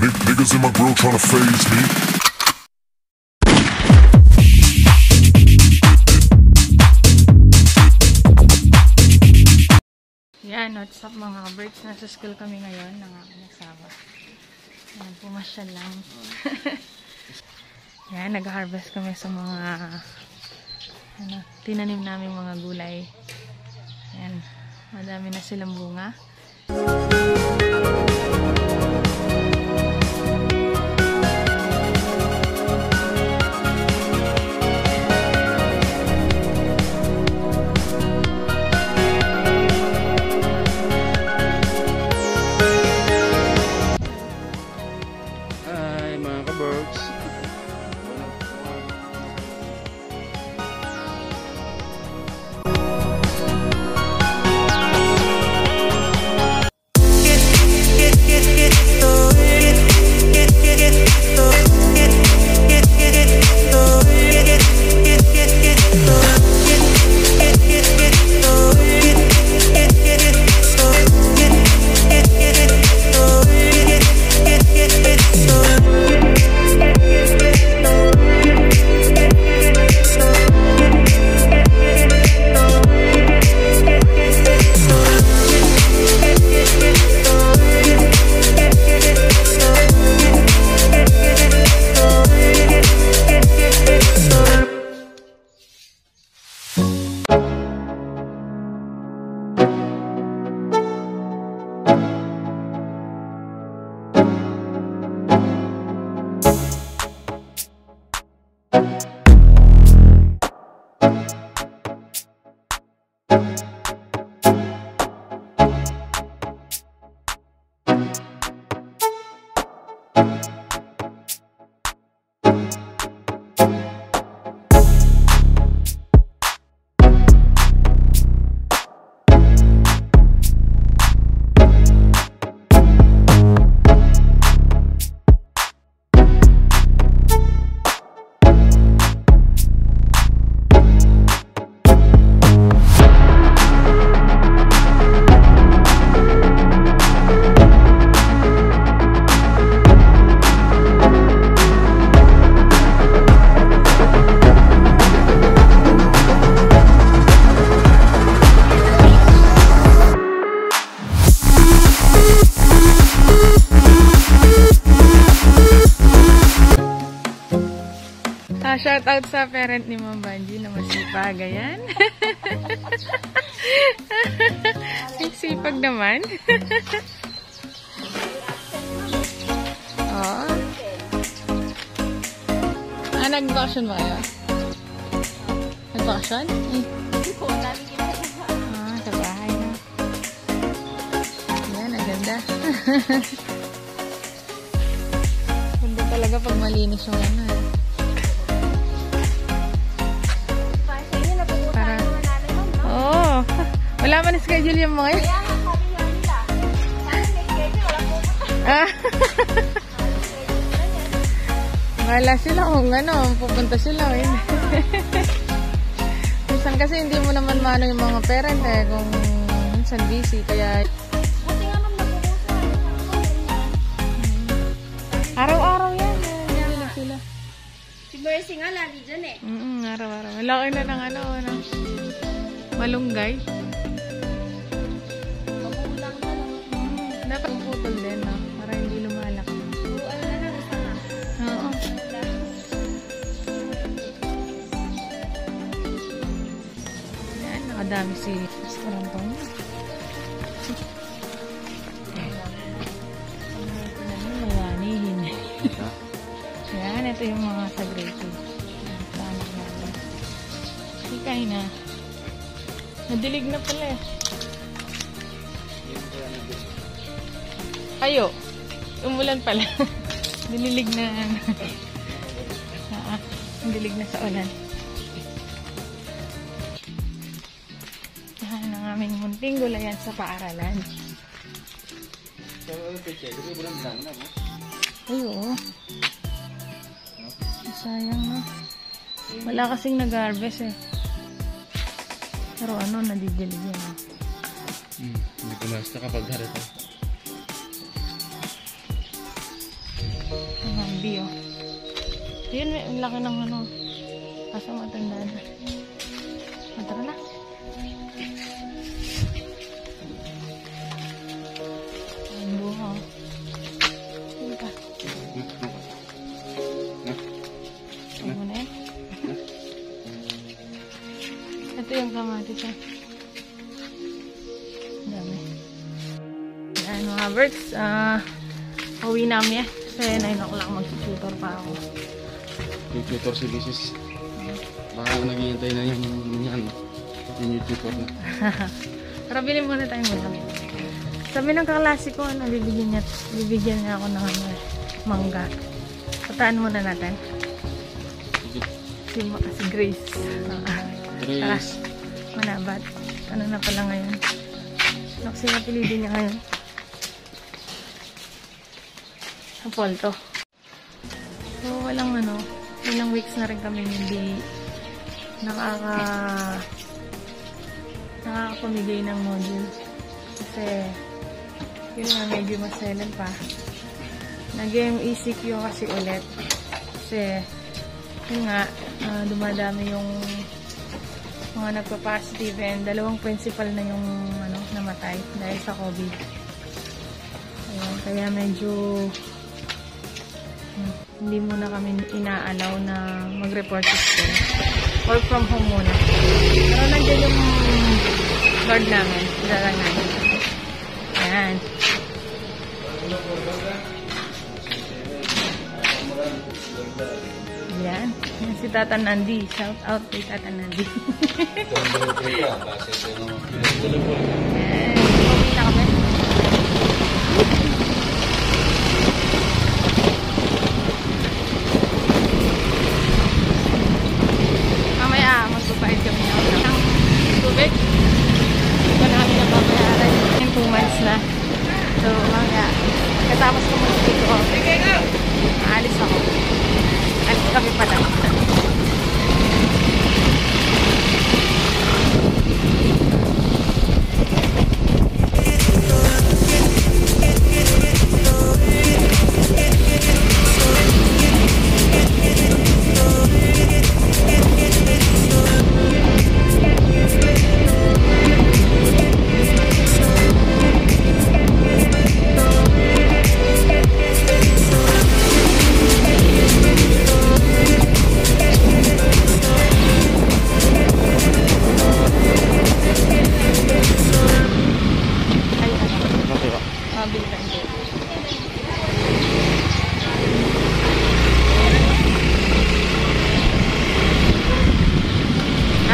Niggas in my grill tryna phase me. Yan, what's up mga birds? Nasa school kami ngayon ng aking asawa. Yan, pumasyal lang. Yan, nag-harvest kami sa mga tinanim namin mga gulay. Yan, madami na silang bunga. Shout out sa parent ni Ma'am Banji na masipag. Ayan. Ay, sipag naman. Oh. Nag-vacation ba kayo? Nag-vacation? Sa bahay na. Ayan, ang ganda. Ganda talaga pag malinis yung ano. Wala man schedule yung mga yun. Kaya nga, sabi nga nila. Sabi may schedule, wala pupunta. Wala sila kung ano, pupunta sila. Minsan kasi hindi mo naman mano yung mga parent kung minsan busy. Kaya buti nga ma'am, napupusa. araw-araw yan. Yan sila. Si Mercy nga, lagi dyan eh. Araw-araw. Malaki na ng ano, malunggay. Dapat putol din, no? Para hindi lumalak. Oo. Ayan, nakadami si restaurant po. Mayanihin. Ayan, ito yung mga sagrado. Anak natin. Sikay na. Nadilig na pala eh. Ayo. Umulan pala. Dinilig na. Dilig na sa ulan. Yan ang aming munting gulayan sa paaralan. Ayo. Sayang na. Wala kasing nag-harvest eh. Pero ano, nadidilig yan. Hindi ko nasta kapag harito. baby, oh. Yun, ang laki ng ano. Kaso matandaan na. Tara na. Ang buha, oh. Sino ka? Huwag mo na yan. Ito yung kamatis, oh. Dami. Yan, mga birds. Uwi namin, kasi 9 o'clock mag-tutor pa ako. Yung tutor si Lisis. Baka naghihintay na yung tutor na. Tara, bilhin muna tayong ulam. Sabi ng kaklase ko, ano, bibigyan niya ako ng ano, mangga. Pataan muna natin. Si Grace. Tara, manabat. Ano na pala ngayon? Naksi na pilili niya ngayon. Apolto. So, walang ilang weeks na rin kami hindi nakakapamigay ng module. Kasi, yun nga, medyo maselan pa. Nag-yung ECQ kasi ulit. Kasi, yun nga, dumadami yung mga nagpa-positive and 2 principal na yung namatay dahil sa COVID. Ayun, kaya medyo hindi muna kami inaalaw na mag-report to school. Work from home muna. Pero nandiyan yung guard namin. Dalangan. Ayan. Yan. Yan si Tata Nandi. Shout out kay Tata Nandi. Ayan. Pauwi na kami. Mamaya magpapahid kami ng tubig. Hindi pa namin nababayaran. Yung 2 months na. So mamaya katapos ko muna dito. Aalis ako. Alis kami pala.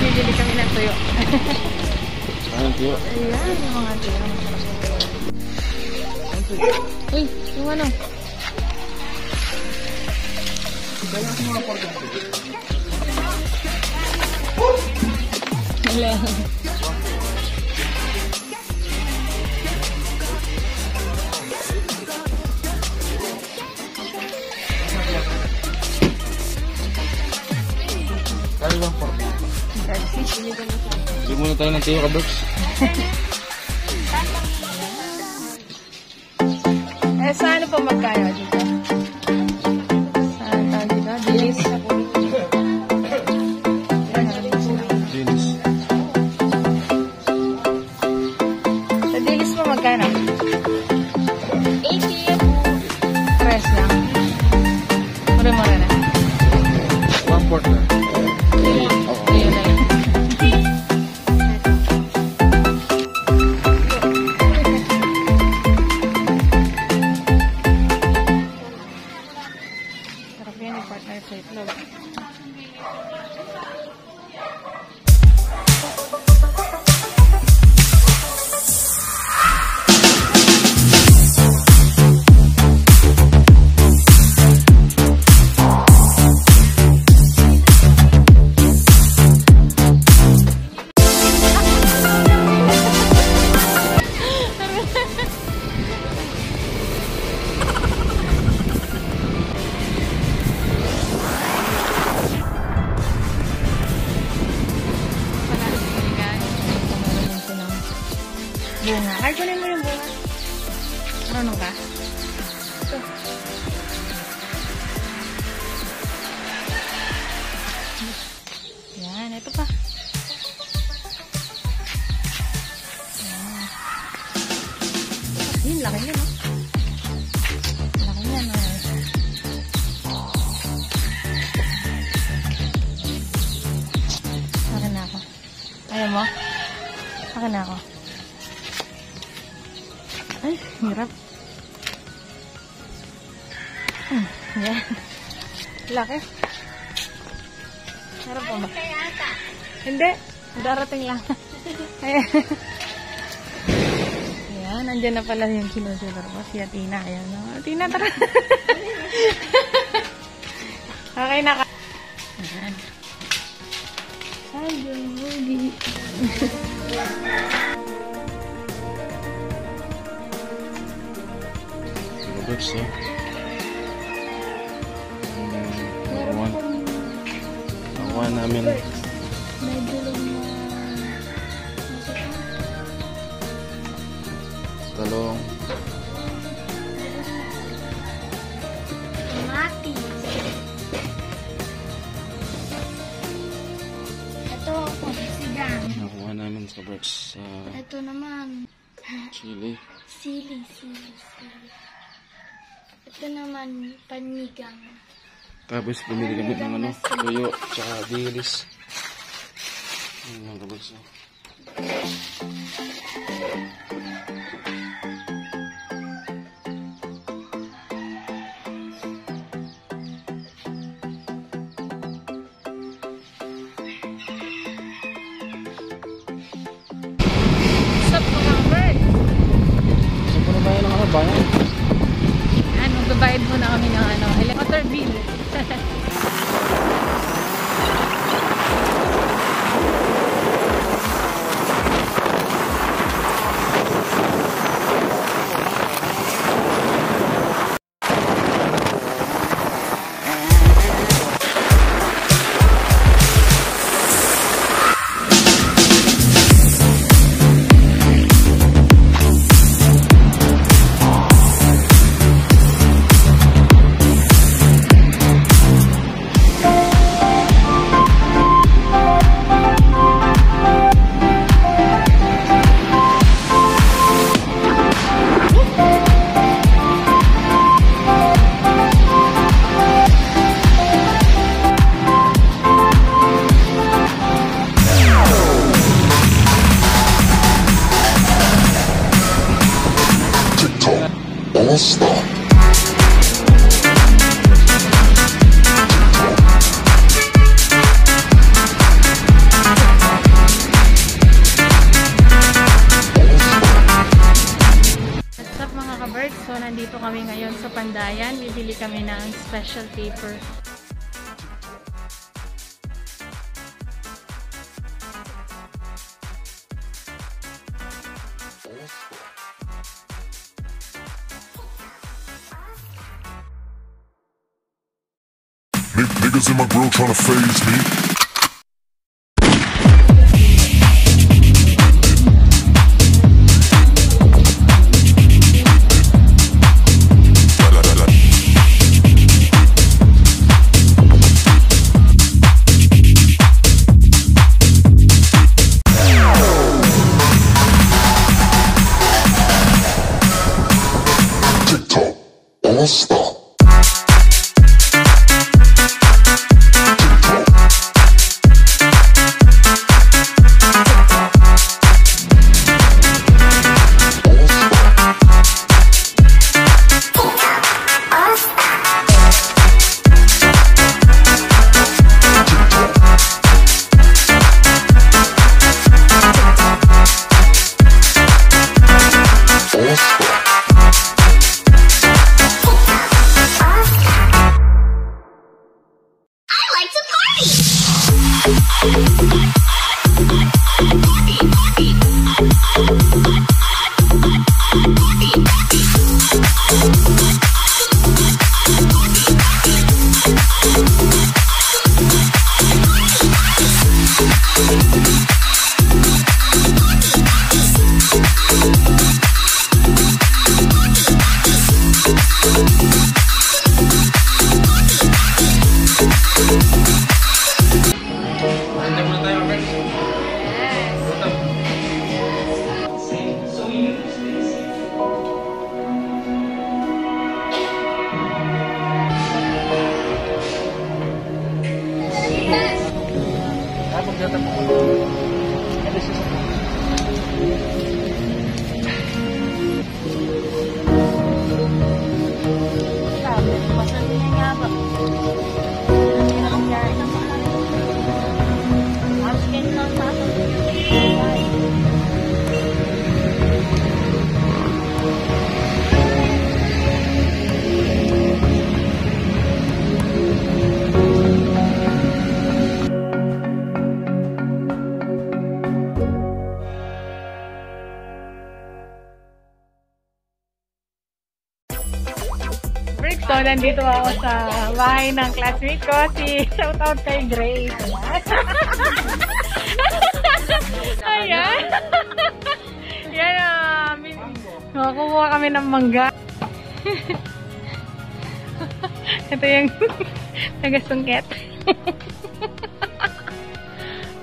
Bibili kami ng tuyo. Ayun, tuyo. Ayan, yung mga tuyo. Uy, yung ano? Hello. Kaya lang po. Hindi muna tayo ng tuyo ka, Brooks. Saan po magkano dito? Saan tayo dito? Dilis. Dilis. Sa dilis po magkano? 80 po. Press lang. Mura-mura na. 1/4 na. Ayun na yun. Sarap yan yung partner sa itlog. mo? Akin na ako. Ay, hirap. Yan. Laki. Harap pa ba? Hindi. Darating lang. Ayan. Ayan. Nandyan na pala yung sinusunod ko. Si Athena. Ayan. Athena, tara. Okay na ka. Ayan. Sayo, Mogi. Birds, no? Nakuha namin. May dulong na... Talong. Mati. Ito, sigang. Nakuha namin sa birds sa Ito naman, chili. sili. Ito naman, panigang. Tapos bumili kami ng ano, tuyo, tsaka dilis. Ayan mga birds, no? Stop mga bird. So, paano ba yan ang ano, bayan? Ayan, magbabayad muna kami ng ano, water bill. All-Star. What's up mga ka-birds? So, nandito kami ngayon sa Pandayan. Bibili kami ng special paper. Niggas in my grill tryna phase me. TikTok, All-Star. nandito ako sa bahay ng classmate ko. Shoutout kay Grace. Ayan. Yan, makakuha kami ng mangga. Ito yung taga-sungket.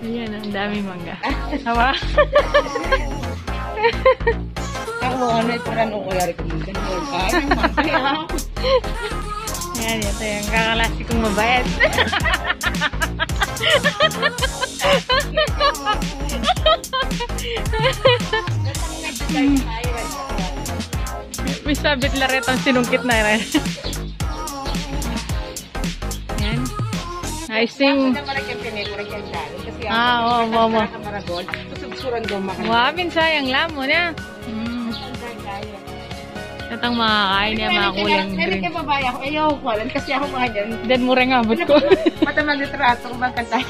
Ayan, ang dami mangga. Hawa? Ako ano ito rin ako yari ko yung ganyan. Ayan, ito yung kakalasi kong mabait. May sabit laretang sinungkit na rin. Ayan. I sing. Oo, mo. Wabin sayang lamo na. Natang makakain niya, makakulang drink. Kaya babae ako, ayaw ko alam kasi ako mga dyan. Dead mo rin abot ko. Mata mag-litrato kung magkantay.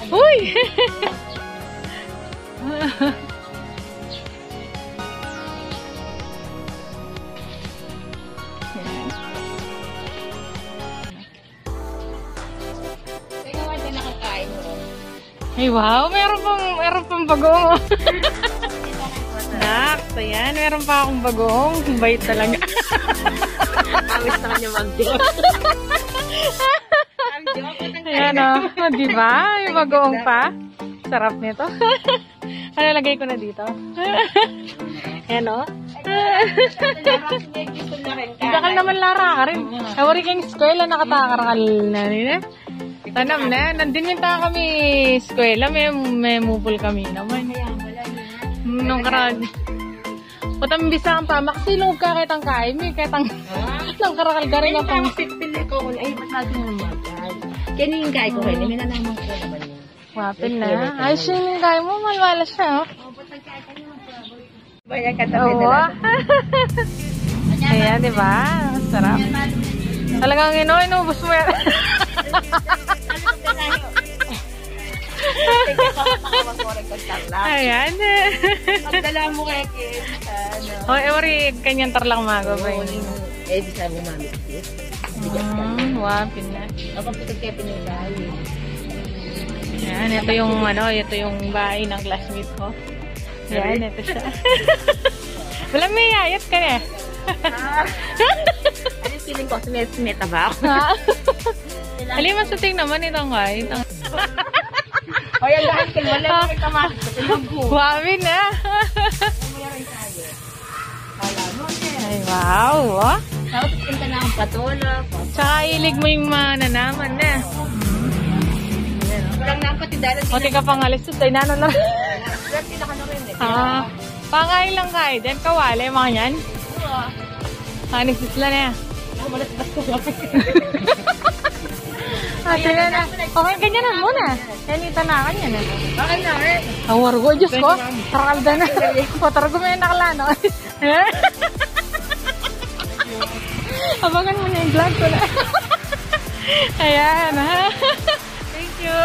Uy! Ikaw nga dyan nakakain mo. Ay wow, meron pang bagong. Nak, ayan, meron pa akong bagong. Bait talaga. Pawis na kanya mag-joke. Ayan o, diba? May bagong pa. Sarap nito. Ano lagay ko na dito? Ayan o. Dakal naman Lara ka rin. Awari kang eskwela, nakatakarakal na nila. Tanam na, nandinminta kami eskwela, may mupul kami naman. Nung karag. Patang bisa ang pamak, silog ka kitang kain, may kitang nang karakal ka rin ang Pili ko kung ay masyado ng magkal. Kaya yung kaya ko rin, may nanaman ko naman yun. wapin na. Ay, siya yung kain mo, malwala siya, oh. Bayan ka tabi Oo. Ayan, di ba? Sarap. Talagang inubos mo yan. Ayan. Pagdala mo kaya Kim. O, ewari, kanyang tarlang mago ba yun? Eh, bisa mo mami. Wapin na. Ako pitag kaya pinagay. Ayan, ito yung bahay ng classmate ko. Ayan, ito siya. Wala may ayat ka na. Ano yung feeling ko? Sumeta ba ako? Halima sa ting naman itong guy. O yan lahat kayo. Wala mo kita masik. Wapin na. Ay, wow. Oh. Tapos punta na akong patola. Tsaka ilig mo yung mananaman na. Walang napatidalan. Pati ka pang alis, ay nano na. Walang pinakano rin eh. Pangain lang kayo. Then kawali, mga yan. Nagsusla na. Malasbas ko lang. Tingnan na. Okay, ganyan na muna. Kanita na kanya na. Bakit na eh? Awar ko, Diyos ko. Takalda na. Patar ko may nakalano. Abangan mo na yung vlog ko na. Ayan, ha? Thank you.